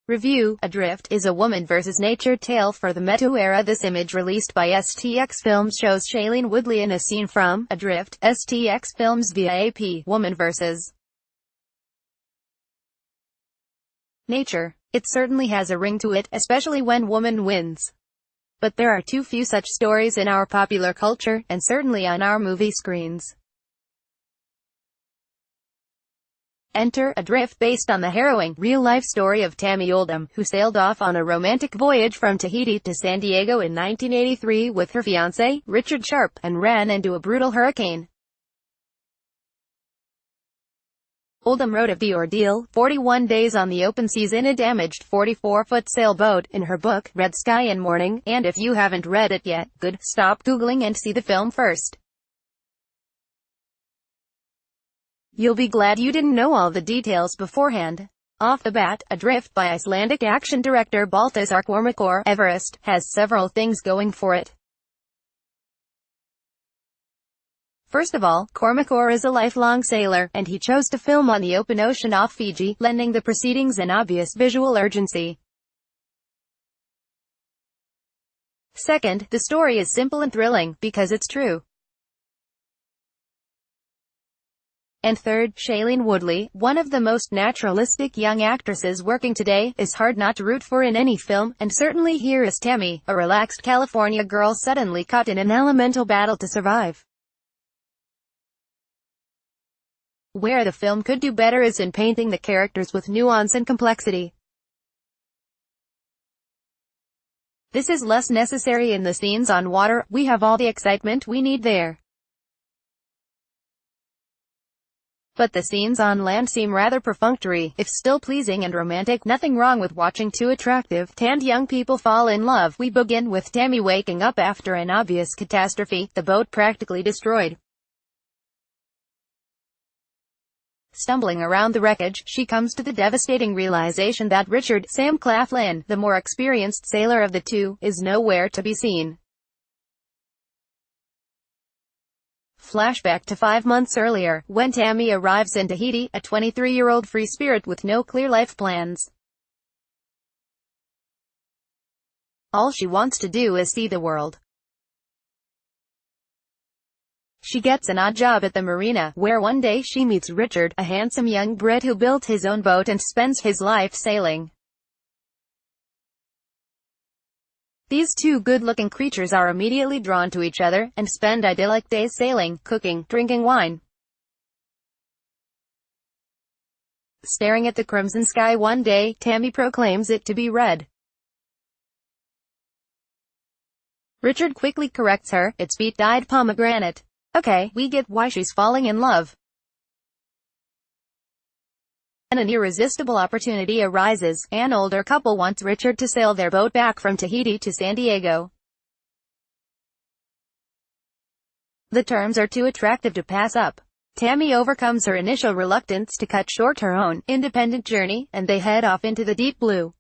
Review: Adrift is a woman versus nature tale for the MeToo era. This image, released by STX Films, shows Shailene Woodley in a scene from Adrift, STX Films via AP. Woman versus nature. It certainly has a ring to it, especially when woman wins. But there are too few such stories in our popular culture, and certainly on our movie screens. Enter Adrift, based on the harrowing, real-life story of Tammy Oldham, who sailed off on a romantic voyage from Tahiti to San Diego in 1983 with her fiancé, Richard Sharp, and ran into a brutal hurricane. Oldham wrote of the ordeal, 41 days on the open seas in a damaged 44-foot sailboat, in her book, Red Sky and Morning, and if you haven't read it yet, good, stop Googling and see the film first. You'll be glad you didn't know all the details beforehand. Off the bat, Adrift, by Icelandic action director Baltasar Kormákur, Everest, has several things going for it. First of all, Kormákur is a lifelong sailor, and he chose to film on the open ocean off Fiji, lending the proceedings an obvious visual urgency. Second, the story is simple and thrilling, because it's true. And third, Shailene Woodley, one of the most naturalistic young actresses working today, is hard not to root for in any film, and certainly here is Tammy, a relaxed California girl suddenly caught in an elemental battle to survive. Where the film could do better is in painting the characters with nuance and complexity. This is less necessary in the scenes on water. We have all the excitement we need there. But the scenes on land seem rather perfunctory, if still pleasing and romantic. Nothing wrong with watching two attractive, tanned young people fall in love. We begin with Tammy waking up after an obvious catastrophe, the boat practically destroyed. Stumbling around the wreckage, she comes to the devastating realization that Richard, Sam Claflin, the more experienced sailor of the two, is nowhere to be seen. Flashback to 5 months earlier, when Tammy arrives in Tahiti, a 23-year-old free spirit with no clear life plans. All she wants to do is see the world. She gets an odd job at the marina, where one day she meets Richard, a handsome young Brit who built his own boat and spends his life sailing. These two good-looking creatures are immediately drawn to each other, and spend idyllic days sailing, cooking, drinking wine. Staring at the crimson sky one day, Tammy proclaims it to be red. Richard quickly corrects her, it's beet-dyed pomegranate. Okay, we get why she's falling in love. And an irresistible opportunity arises. An older couple wants Richard to sail their boat back from Tahiti to San Diego. The terms are too attractive to pass up. Tammy overcomes her initial reluctance to cut short her own independent journey, and they head off into the deep blue.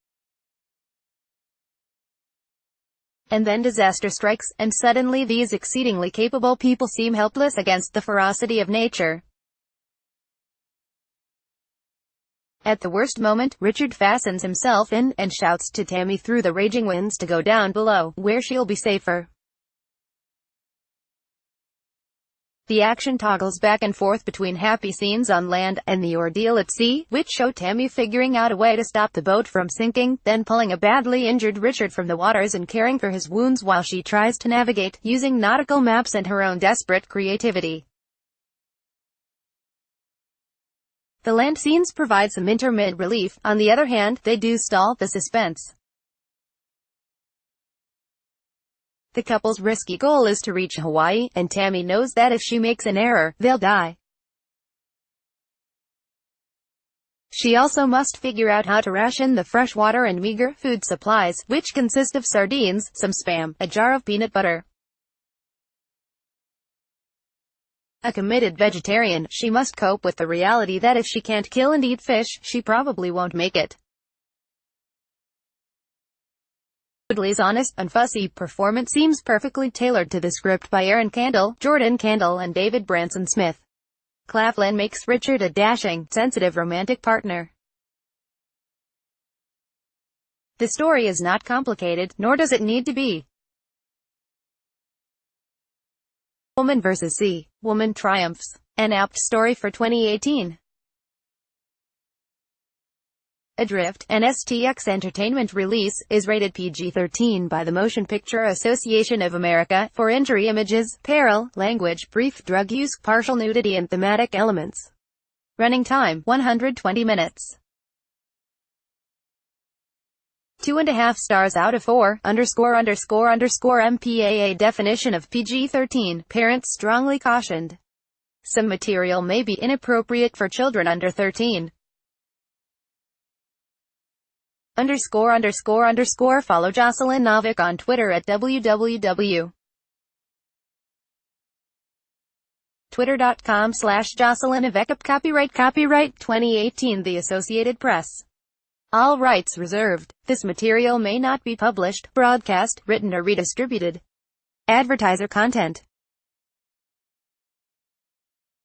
And then disaster strikes, and suddenly these exceedingly capable people seem helpless against the ferocity of nature. At the worst moment, Richard fastens himself in, and shouts to Tammy through the raging winds to go down below, where she'll be safer. The action toggles back and forth between happy scenes on land, and the ordeal at sea, which show Tammy figuring out a way to stop the boat from sinking, then pulling a badly injured Richard from the waters and caring for his wounds while she tries to navigate, using nautical maps and her own desperate creativity. The land scenes provide some intermittent relief. On the other hand, they do stall the suspense. The couple's risky goal is to reach Hawaii, and Tammy knows that if she makes an error, they'll die. She also must figure out how to ration the fresh water and meager food supplies, which consist of sardines, some Spam, a jar of peanut butter. A committed vegetarian, she must cope with the reality that if she can't kill and eat fish, she probably won't make it. Woodley's honest, unfussy performance seems perfectly tailored to the script by Aaron Candle, Jordan Candle and David Branson Smith. Claflin makes Richard a dashing, sensitive romantic partner. The story is not complicated, nor does it need to be. Woman vs. Sea. Woman triumphs. An apt story for 2018. Adrift, an STX Entertainment release, is rated PG-13 by the Motion Picture Association of America, for injury images, peril, language, brief drug use, partial nudity and thematic elements. Running time, 120 minutes. 2.5 stars out of 4, MPAA definition of PG-13, parents strongly cautioned. Some material may be inappropriate for children under 13. ____ Follow Jocelyn Novick on Twitter at www.twitter.com/Jocelyn Novick. Copyright 2018 The Associated Press. All rights reserved. This material may not be published, broadcast, written or redistributed. Advertiser content.